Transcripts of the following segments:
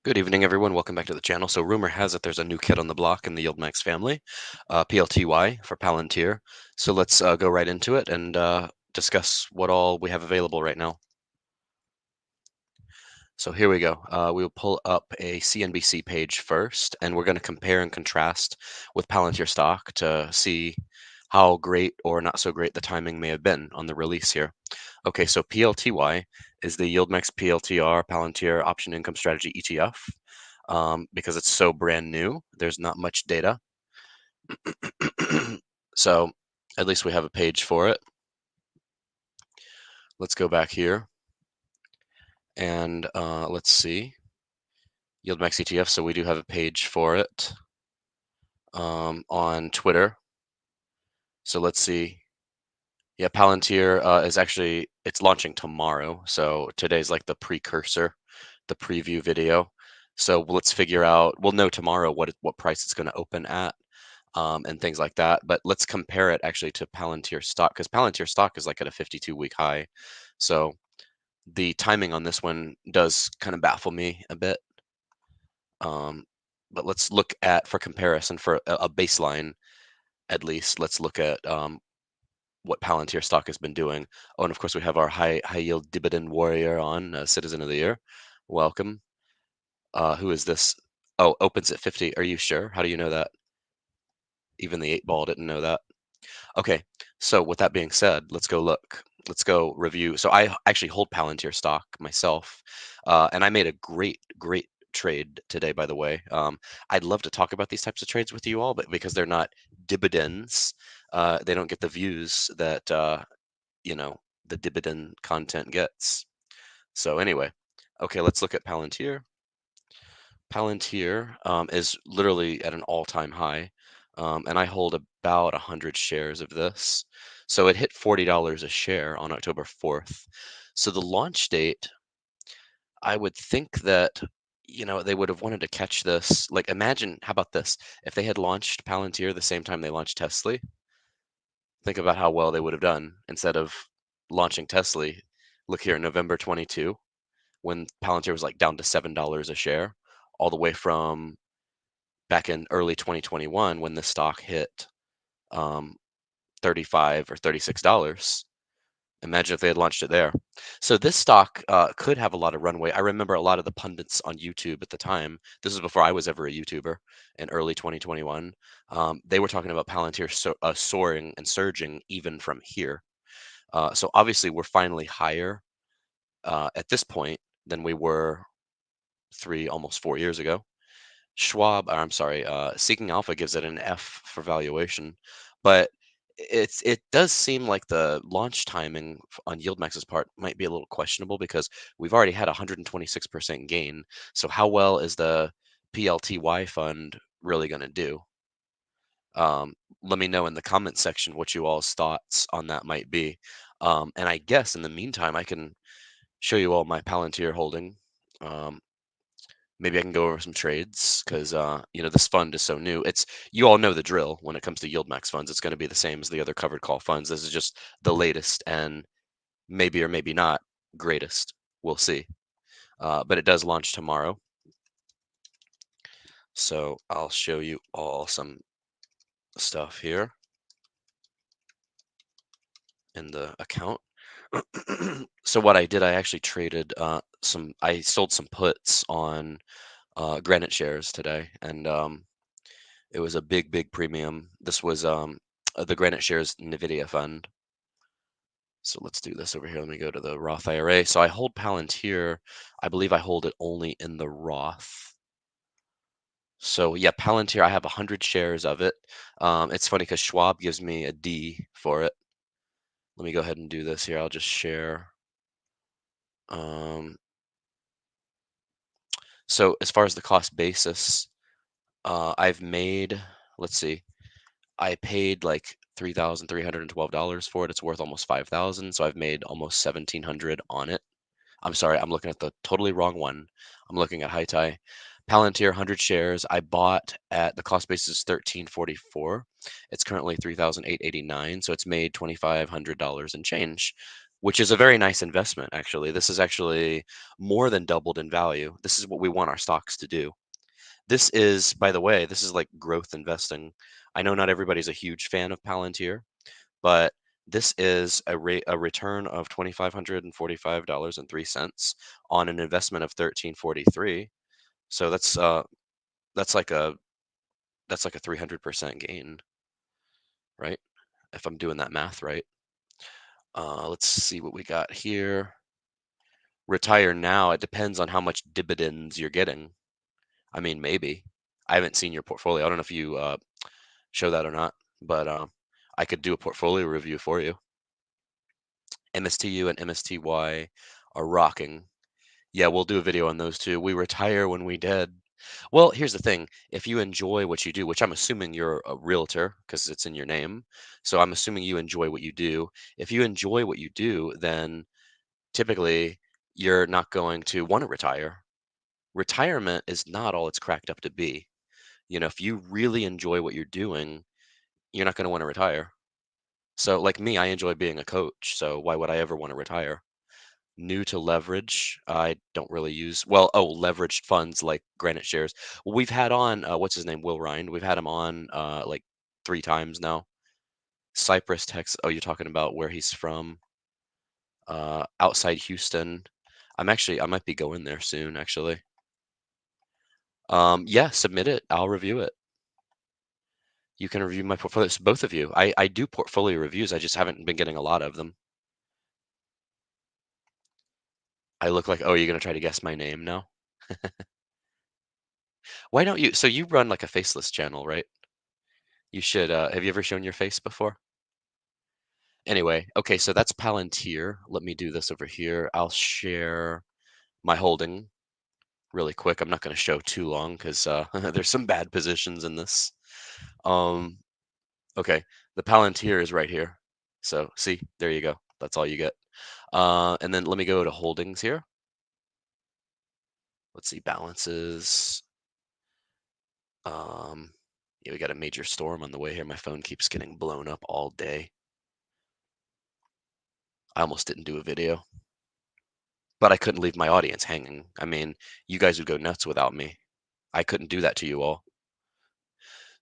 Good evening, everyone. Welcome back to the channel. So, rumor has it there's a new kid on the block in the YieldMax family, PLTY for Palantir. So, let's go right into it and discuss what all we have available right now. So, here we go. We will pull up a CNBC page first, and we're going to compare and contrast with Palantir stock to see how great or not so great the timing may have been on the release here. Okay, so PLTY is the YieldMax PLTR Palantir Option Income Strategy ETF. Because it's so brand new, there's not much data. So at least we have a page for it. Let's go back here and let's see. YieldMax ETF, so we do have a page for it on Twitter. So let's see. Yeah, Palantir is actually, it's launching tomorrow. So today's like the precursor, the preview video. So let's figure out, we'll know tomorrow what price it's going to open at. And things like that. But let's compare it actually to Palantir stock because Palantir stock is like at a 52-week high. So the timing on this one does kind of baffle me a bit. But let's look at, for comparison, for a baseline at least, let's look at what Palantir stock has been doing. Oh, and of course we have our high yield dividend warrior on, Citizen of the Year. Welcome. Who is this? Oh, opens at 50. Are you sure? How do you know that? Even the 8 ball didn't know that. Okay, so with that being said, let's go look. Let's go review. So I actually hold Palantir stock myself, and I made a great trade today, by the way. I'd love to talk about these types of trades with you all, but because they're not dividends, they don't get the views that you know the dividend content gets. So anyway, okay, let's look at Palantir. Palantir is literally at an all-time high, and I hold about 100 shares of this. So it hit $40 a share on October 4th. So the launch date, I would think that they would have wanted to catch this. Like, imagine, how about this? If they had launched Palantir the same time they launched Tesla, think about how well they would have done instead of launching Tesla. Look here, November 22, when Palantir was like down to $7 a share, all the way from back in early 2021 when the stock hit um, 35 or $36. Imagine if they had launched it there. So this stock could have a lot of runway. I remember a lot of the pundits on YouTube at the time. This is before I was ever a YouTuber in early 2021. They were talking about Palantir soaring and surging even from here. So obviously we're finally higher at this point than we were almost 4 years ago. I'm sorry, Seeking Alpha gives it an F for valuation, but it does seem like the launch timing on YieldMax's part might be a little questionable because we've already had 126% gain. So how well is the PLTY fund really going to do? Let me know in the comment section what you all's thoughts on that might be. And I guess in the meantime, I can show you all my Palantir holding. Um, Maybe I can go over some trades because this fund is so new. You all know the drill when it comes to YieldMax funds. It's going to be the same as the other covered call funds. This is just the latest and maybe or maybe not greatest. We'll see. But it does launch tomorrow. So I'll show you all some stuff here in the account. So what I did, I actually traded I sold some puts on Granite shares today, and it was a big premium. This was the Granite Shares NVIDIA fund. So let's do this over here. Let me go to the Roth IRA. So I hold Palantir. I believe I hold it only in the Roth. So yeah, Palantir, I have 100 shares of it. It's funny because Schwab gives me a D for it. Let me go ahead and do this here. I'll just share. Um, so as far as the cost basis, I've made, let's see, I paid like $3,312 for it. It's worth almost 5,000, so I've made almost 1,700 on it. I'm sorry, I'm looking at the totally wrong one. I'm looking at High Palantir 100 shares. I bought at the cost basis is 1344. It's currently 3,889, so it's made $2,500 and change. which is a very nice investment, actually. This is actually more than doubled in value. This is what we want our stocks to do. This is, by the way, this is like growth investing. I know not everybody's a huge fan of Palantir, but this is a return of $2,545.03 on an investment of 1343. So that's like a that's like a 300% gain, right? If I'm doing that math right. Let's see what we got here. Retire now. It depends on how much dividends you're getting. I mean, maybe. I haven't seen your portfolio. I don't know if you show that or not, but I could do a portfolio review for you. MSTU and MSTY are rocking. Yeah, we'll do a video on those two. We retire when we dead. Well, here's the thing. If you enjoy what you do, which I'm assuming you're a realtor because it's in your name, so I'm assuming you enjoy what you do. If you enjoy what you do, then typically you're not going to want to retire. Retirement is not all it's cracked up to be. If you really enjoy what you're doing, you're not going to want to retire. So, like me, I enjoy being a coach. So, why would I ever want to retire? New to leverage, I don't really use, well, leveraged funds like Granite shares. Well, we've had on, what's his name? Will Rind. We've had him on like 3 times now. Cypress, Texas. Oh, you're talking about where he's from? Outside Houston. I might be going there soon, actually. Yeah, submit it. I'll review it. You can review my portfolios, both of you. I do portfolio reviews. I just haven't been getting a lot of them. I look like, oh, you're gonna try to guess my name now? Why don't you? So you run like a faceless channel, right? You should. Have you ever shown your face before? Anyway, okay, so that's Palantir. Let me do this over here. I'll share my holding really quick. I'm not going to show too long because there's some bad positions in this. Um, okay, the Palantir is right here. So see, there you go. That's all you get. And then let me go to holdings here. Let's see, balances. Yeah, we got a major storm on the way here. My phone keeps getting blown up all day. I almost didn't do a video, but I couldn't leave my audience hanging. I mean, you guys would go nuts without me. I couldn't do that to you all.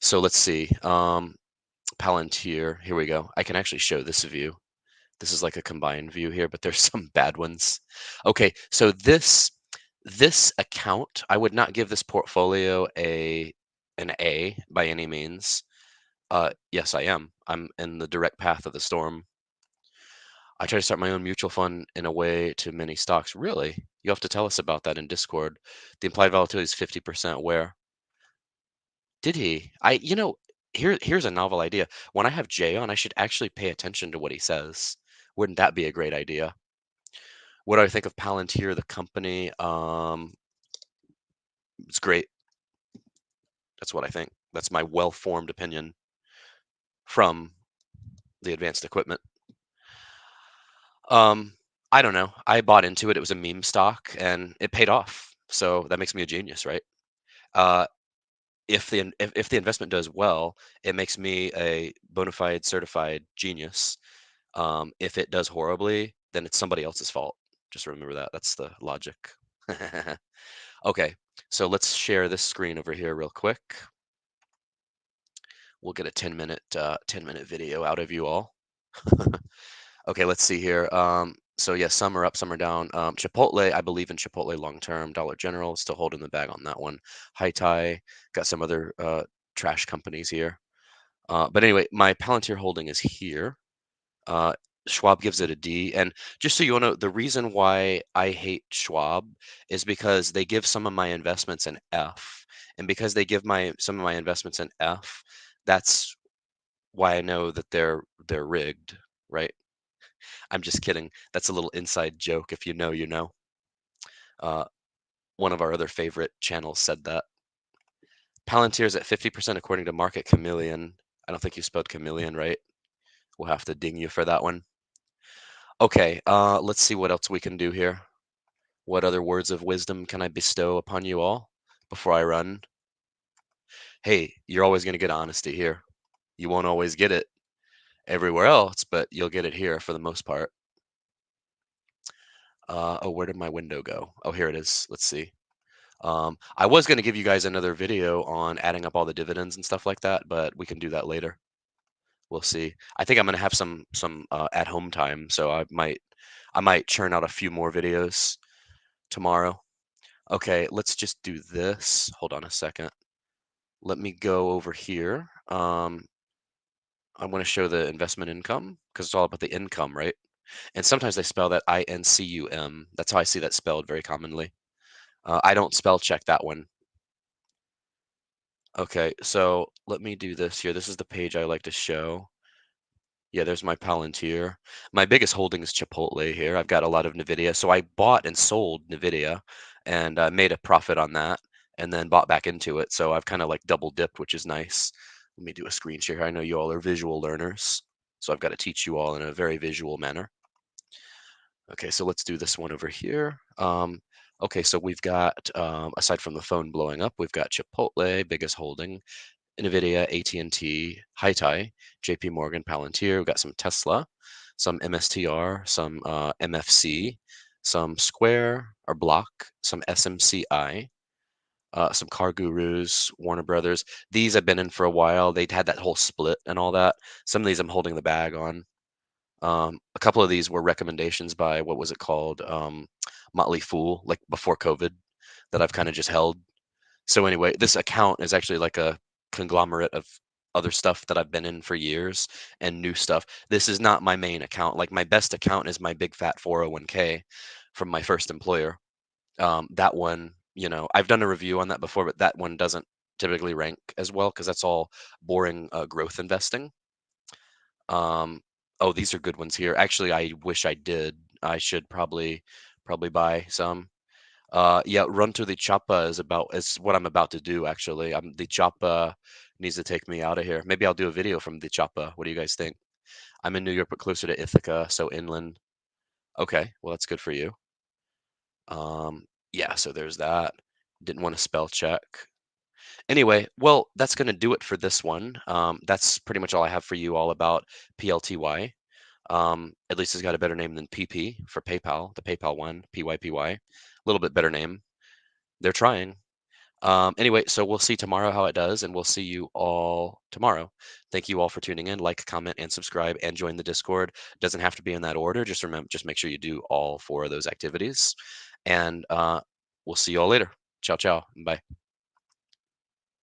So let's see. Palantir. Here we go. I can actually show this view. This is like a combined view here, but there's some bad ones. Okay, so this account, I would not give this portfolio an A by any means. Yes, I am. I'm in the direct path of the storm. I try to start my own mutual fund in a way to many stocks. Really? You have to tell us about that in Discord. The implied volatility is 50%. Where? Did he? Here's a novel idea. When I have Jay on, I should actually pay attention to what he says. Wouldn't that be a great idea? What do I think of Palantir, the company? It's great. That's what I think. That's my well-formed opinion from the advanced equipment. Um, I don't know. I bought into it. It was a meme stock, and it paid off. So that makes me a genius, right? Uh, if the investment does well, it makes me a bona fide certified genius. If it does horribly, then it's somebody else's fault. Just remember that. That's the logic. Okay, so let's share this screen over here real quick. We'll get a 10-minute video out of you all. Okay, let's see here. So yeah, some are up, some are down. Chipotle, I believe in Chipotle long term. Dollar General, still holding the bag on that one. High Tie, got some other trash companies here. But anyway, my Palantir holding is here. Uh, Schwab gives it a D. And just so you know, the reason why I hate Schwab is because they give some of my investments an F. And because they give some of my investments an F, that's why I know that they're rigged, right? I'm just kidding. That's a little inside joke. If you know, you know. Uh, one of our other favorite channels said that. Palantir is at 50% according to Market Chameleon. I don't think you spelled chameleon right. We'll have to ding you for that one. Okay, let's see what else we can do here. What other words of wisdom can I bestow upon you all before I run? Hey, you're always going to get honesty here. You won't always get it everywhere else, but you'll get it here for the most part. Oh, where did my window go? Oh, here it is. Let's see. I was going to give you guys another video on adding up all the dividends and stuff like that, but we can do that later. We'll see. I think I'm going to have some at home time, so I might churn out a few more videos tomorrow. Okay, let's just do this. Hold on a second. Let me go over here. I want to show the investment income because it's all about the income, right? And sometimes they spell that INCUM. That's how I see that spelled very commonly. I don't spell check that one. Okay, so let me do this here. This is the page I like to show. Yeah, there's my Palantir. My biggest holding is Chipotle here. I've got a lot of NVIDIA. So I bought and sold NVIDIA and made a profit on that and then bought back into it. So I've kind of like double dipped, which is nice. Let me do a screen share here. I know you all are visual learners, so I've got to teach you all in a very visual manner. Okay, so let's do this one over here. Okay, so we've got, aside from the phone blowing up, we've got Chipotle, biggest holding, NVIDIA, AT&T, High JP Morgan, Palantir. We've got some Tesla, some MSTR, some MFC, some Square or Block, some SMCI, some Car Gurus, Warner Brothers. These I've been in for a while. They'd had that whole split and all that. Some of these I'm holding the bag on. A couple of these were recommendations by what was it called? Motley Fool, like before COVID, that I've kind of just held. So anyway, this account is actually like a conglomerate of other stuff that I've been in for years and new stuff. This is not my main account. Like my best account is my big fat 401k from my first employer. That one, I've done a review on that before, but that one doesn't typically rank as well because that's all boring growth investing. Oh, these are good ones here. Actually, I wish I did. I should probably buy some. Yeah, run to the choppa is what I'm about to do. Actually, the choppa needs to take me out of here. Maybe I'll do a video from the choppa. What do you guys think? I'm in New York, but closer to Ithaca, so inland. Okay, well that's good for you. Yeah, so there's that. Didn't want to spell check. Anyway, well, that's going to do it for this one. That's pretty much all I have for you all about PLTY. At least it's got a better name than PP for PayPal, the PayPal one, PYPY. A little bit better name. They're trying. Anyway, so we'll see tomorrow how it does, and we'll see you all tomorrow. Thank you all for tuning in. Like, comment, and subscribe, and join the Discord. Doesn't have to be in that order. Just remember, just make sure you do all four of those activities. And we'll see you all later. Ciao, ciao. Bye.